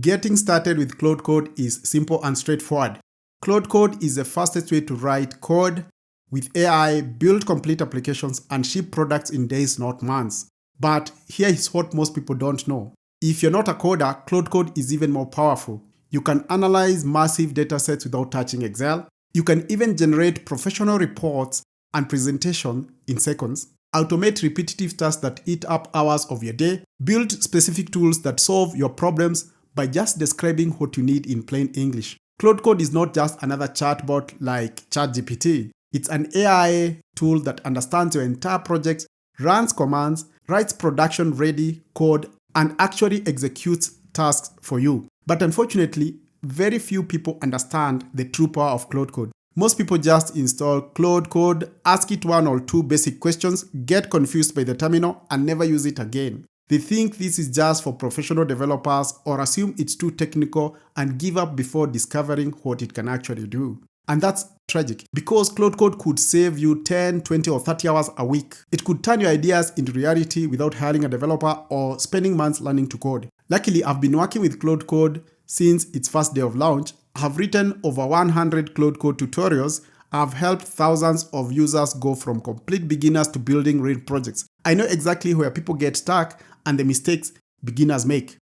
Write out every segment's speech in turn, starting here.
Getting started with Claude Code is simple and straightforward. Claude Code is the fastest way to write code with AI, build complete applications, and ship products in days, not months. But here is what most people don't know. If you're not a coder, Claude Code is even more powerful. You can analyze massive datasets without touching Excel. You can even generate professional reports and presentation in seconds, automate repetitive tasks that eat up hours of your day, build specific tools that solve your problems by just describing what you need in plain English. Claude Code is not just another chatbot like ChatGPT. It's an AI tool that understands your entire project, runs commands, writes production-ready code, and actually executes tasks for you. But unfortunately, very few people understand the true power of Claude Code. Most people just install Claude Code, ask it one or two basic questions, get confused by the terminal, and never use it again. They think this is just for professional developers or assume it's too technical and give up before discovering what it can actually do. And that's tragic because Claude Code could save you 10, 20, or 30 hours a week. It could turn your ideas into reality without hiring a developer or spending months learning to code. Luckily, I've been working with Claude Code since its first day of launch. I've written over 100 Claude Code tutorials. I've helped thousands of users go from complete beginners to building real projects. I know exactly where people get stuck and the mistakes beginners make.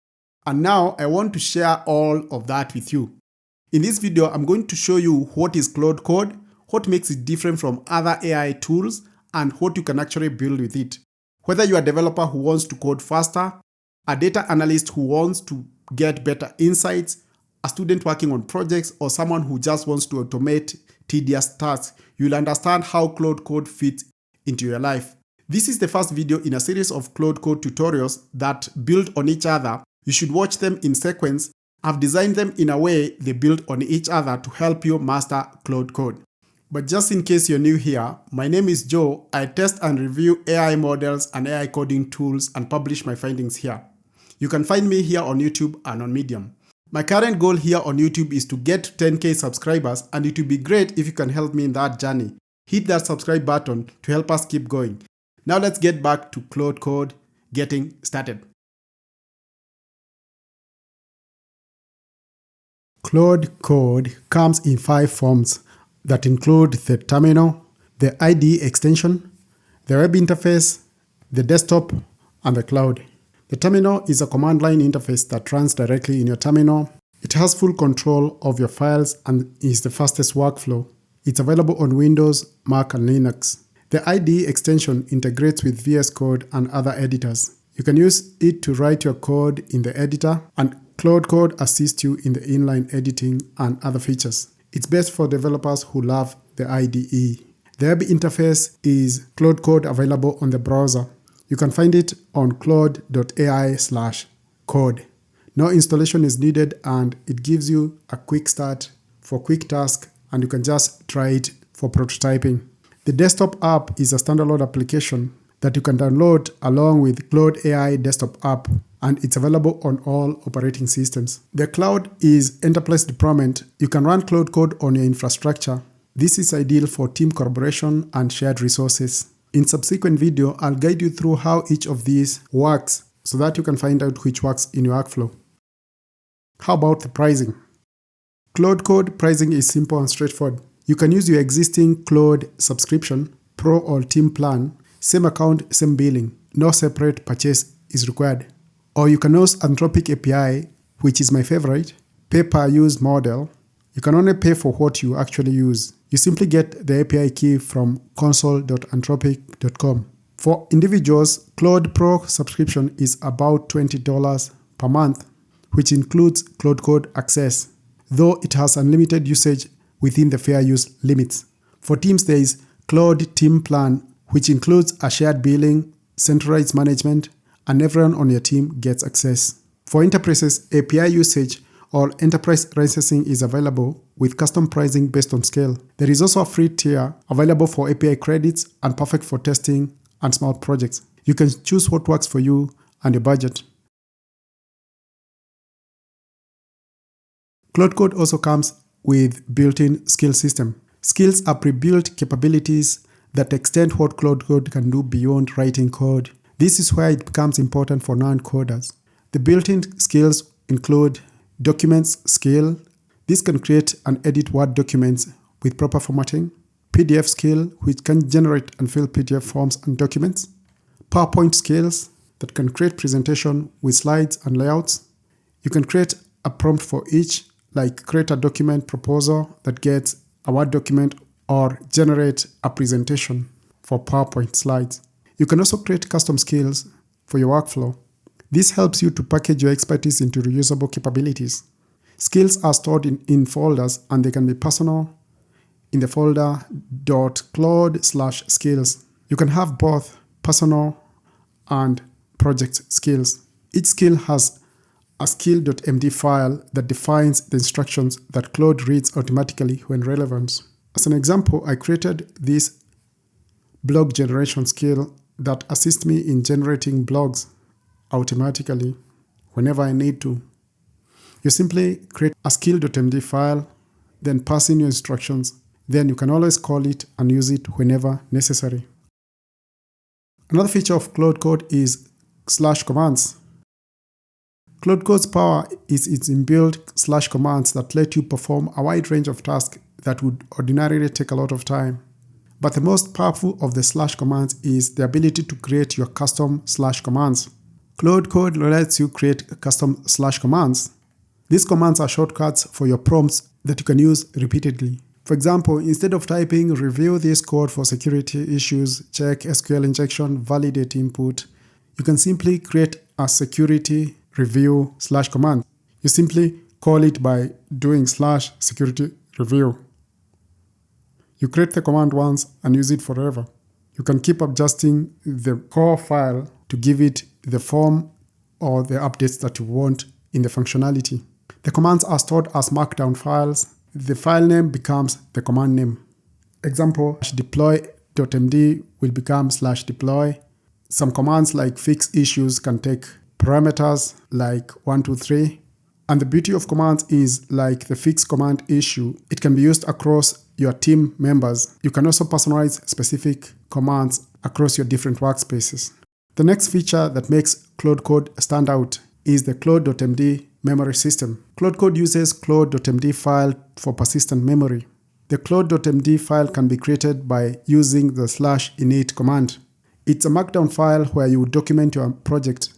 And now I want to share all of that with you. In this video, I'm going to show you what is Claude Code, what makes it different from other AI tools, and what you can actually build with it. Whether you're a developer who wants to code faster, a data analyst who wants to get better insights, a student working on projects, or someone who just wants to automate tedious tasks, you'll understand how Claude Code fits into your life. This is the first video in a series of Claude Code tutorials that build on each other. You should watch them in sequence. I've designed them in a way they build on each other to help you master Claude Code. But just in case you're new here, my name is Joe. I test and review AI models and AI coding tools and publish my findings here. You can find me here on YouTube and on Medium. My current goal here on YouTube is to get 10K subscribers, and it would be great if you can help me in that journey. Hit that subscribe button to help us keep going. Now let's get back to Claude Code, getting started. Claude Code comes in 5 forms that include the terminal, the IDE extension, the web interface, the desktop, and the cloud. The terminal is a command line interface that runs directly in your terminal. It has full control of your files and is the fastest workflow. It's available on Windows, Mac, and Linux. The IDE extension integrates with VS Code and other editors. You can use it to write your code in the editor, and Claude Code assists you in the inline editing and other features. It's best for developers who love the IDE. The web interface is Claude Code available on the browser. You can find it on claude.ai/code. No installation is needed, and it gives you a quick start for quick tasks, and you can just try it for prototyping. The desktop app is a standalone application that you can download along with Claude AI desktop app, and it's available on all operating systems. The cloud is enterprise deployment. You can run Claude Code on your infrastructure. This is ideal for team collaboration and shared resources. In subsequent video, I'll guide you through how each of these works so that you can find out which works in your workflow. How about the pricing? Claude Code pricing is simple and straightforward. You can use your existing Claude subscription, Pro or Team plan, same account, same billing. No separate purchase is required. Or you can use Anthropic API, which is my favorite, pay-per-use model. You can only pay for what you actually use. You simply get the API key from console.anthropic.com. For individuals, Claude Pro subscription is about $20 per month, which includes Claude Code access, though it has unlimited usage within the fair use limits. For teams, there is Claude Team Plan, which includes a shared billing, centralized management, and everyone on your team gets access. For enterprises, API usage or enterprise licensing is available with custom pricing based on scale. There is also a free tier available for API credits and perfect for testing and small projects. You can choose what works for you and your budget. Claude Code also comes with built-in skill system. Skills are pre-built capabilities that extend what Claude Code can do beyond writing code. This is where it becomes important for non-coders. The built-in skills include Documents skill. This can create and edit Word documents with proper formatting. PDF skill, which can generate and fill PDF forms and documents. PowerPoint skills that can create presentation with slides and layouts. You can create a prompt for each, like create a document proposal that gets a Word document or generate a presentation for PowerPoint slides. You can also create custom skills for your workflow. This helps you to package your expertise into reusable capabilities. Skills are stored in folders, and they can be personal in the folder .claude/skills. You can have both personal and project skills. Each skill has a skill.md file that defines the instructions that Claude reads automatically when relevant. As an example, I created this blog generation skill that assists me in generating blogs automatically whenever I need to. You simply create a skill.md file, then pass in your instructions. Then you can always call it and use it whenever necessary. Another feature of Claude Code is /commands. Claude Code's power is its inbuilt /commands that let you perform a wide range of tasks that would ordinarily take a lot of time. But the most powerful of the /commands is the ability to create your custom /commands. Claude Code lets you create custom /commands. These commands are shortcuts for your prompts that you can use repeatedly. For example, instead of typing review this code for security issues, check SQL injection, validate input, you can simply create a security review /command. You simply call it by doing /security review. You create the command once and use it forever. You can keep adjusting the core file to give it the form or the updates that you want in the functionality. The commands are stored as markdown files. The file name becomes the command name. Example, deploy.md will become /deploy. Some commands like fix issues can take parameters like 1, 2, 3. And the beauty of commands is, like the fix command issue, it can be used across your team members. You can also personalize specific commands across your different workspaces. The next feature that makes Claude Code stand out is the Claude.md memory system. Claude Code uses Claude.md file for persistent memory. The Claude.md file can be created by using the /init command. It's a markdown file where you document your project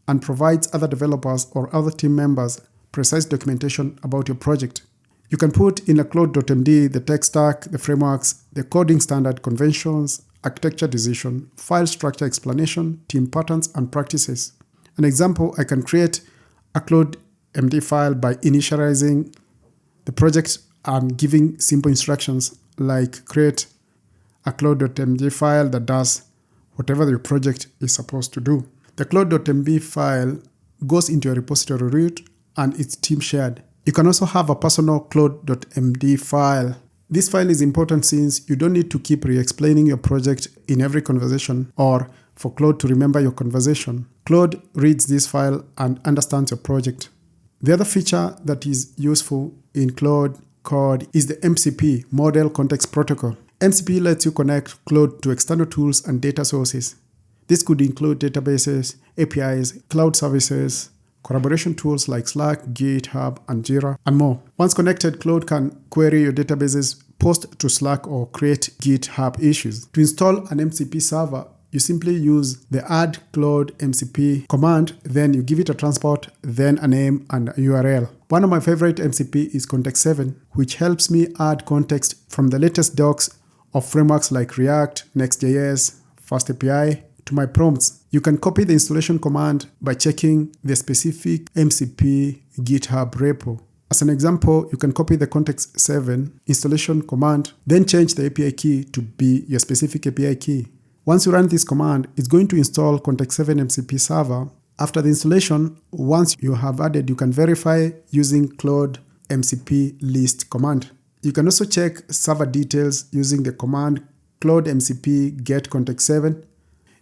and provides other developers or other team members precise documentation about your project. You can put in a Claude.md the tech stack, the frameworks, the coding standard conventions, architecture decision, file structure explanation, team patterns, and practices. An example, I can create a Claude.md file by initializing the project and giving simple instructions like create a Claude.md file that does whatever your project is supposed to do. The Claude.md file goes into a repository root and it's team shared. You can also have a personal Claude.md file. This file is important since you don't need to keep re-explaining your project in every conversation or for Claude to remember your conversation. Claude reads this file and understands your project. The other feature that is useful in Claude Code is the MCP, Model Context Protocol. MCP lets you connect Claude to external tools and data sources. This could include databases, APIs, cloud services, collaboration tools like Slack, GitHub, and Jira, and more. Once connected, Claude can query your databases, post to Slack, or create GitHub issues. To install an MCP server, you simply use the add Claude MCP command, then you give it a transport, then a name and a URL. One of my favorite MCP is Context7, which helps me add context from the latest docs of frameworks like React, Next.js, FastAPI to my prompts. You can copy the installation command by checking the specific MCP GitHub repo. As an example, you can copy the Context7 installation command, then change the API key to be your specific API key. Once you run this command, it's going to install Context7 MCP server. After the installation, once you have added, you can verify using Claude MCP list command. You can also check server details using the command Claude MCP get Context7.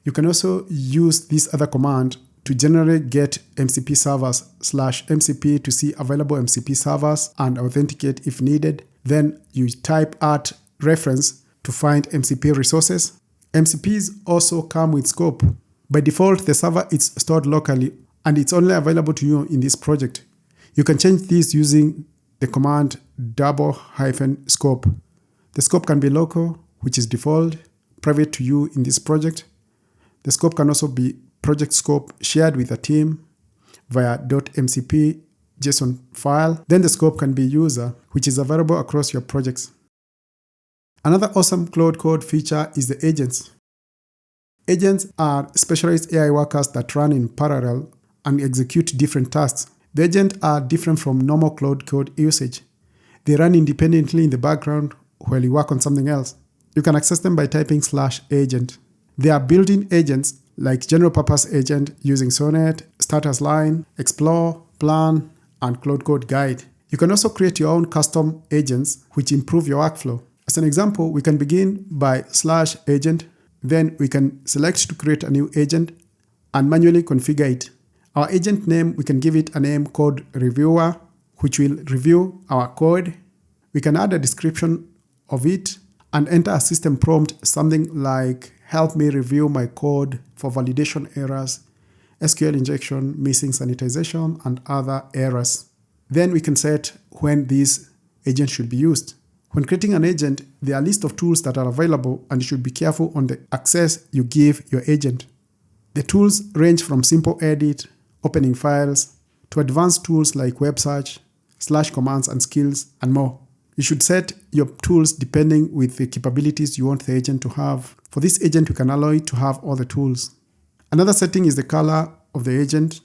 You can also use this other command to generally get MCP servers /MCP to see available MCP servers and authenticate if needed. Then you type at reference to find MCP resources. MCPs also come with scope. By default, the server is stored locally and it's only available to you in this project. You can change this using the command --scope. The scope can be local, which is default, private to you in this project. The scope can also be project scope shared with a team via .mcp JSON file. Then the scope can be user, which is available across your projects. Another awesome Claude Code feature is the agents. Agents are specialized AI workers that run in parallel and execute different tasks. The agents are different from normal Claude Code usage. They run independently in the background while you work on something else. You can access them by typing /agent. They are built-in agents like general purpose agent using Sonnet, status line, explore, plan, and Claude Code guide. You can also create your own custom agents which improve your workflow. As an example, we can begin by /agent. Then we can select to create a new agent and manually configure it. Our agent name, we can give it a name called reviewer, which will review our code. We can add a description of it and enter a system prompt, something like help me review my code for validation errors, SQL injection, missing sanitization, and other errors. Then we can set when this agent should be used. When creating an agent, there are a list of tools that are available, and you should be careful on the access you give your agent. The tools range from simple edit, opening files, to advanced tools like web search, /commands and skills, and more. You should set your tools depending with the capabilities you want the agent to have. For this agent, you can allow it to have all the tools. Another setting is the color of the agent.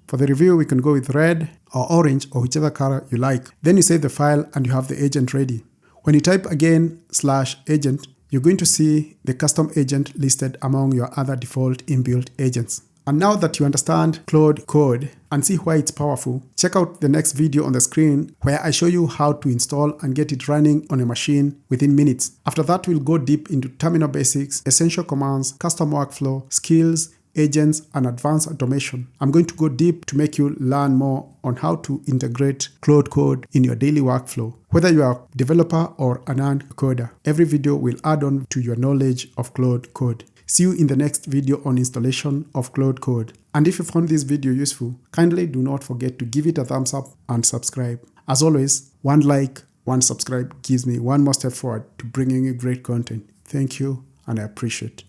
For the review, we can go with red or orange or whichever color you like. Then you save the file and you have the agent ready. When you type again /agent, you're going to see the custom agent listed among your other default inbuilt agents. And now that you understand Claude Code and see why it's powerful, check out the next video on the screen where I show you how to install and get it running on a machine within minutes. After that, we'll go deep into terminal basics, essential commands, custom workflow, skills, agents, and advanced automation. I'm going to go deep to make you learn more on how to integrate Claude Code in your daily workflow. Whether you are a developer or a non-coder, every video will add on to your knowledge of Claude Code. See you in the next video on installation of Claude Code. And if you found this video useful, kindly do not forget to give it a thumbs up and subscribe. As always, one like, one subscribe gives me one more step forward to bringing you great content. Thank you, and I appreciate it.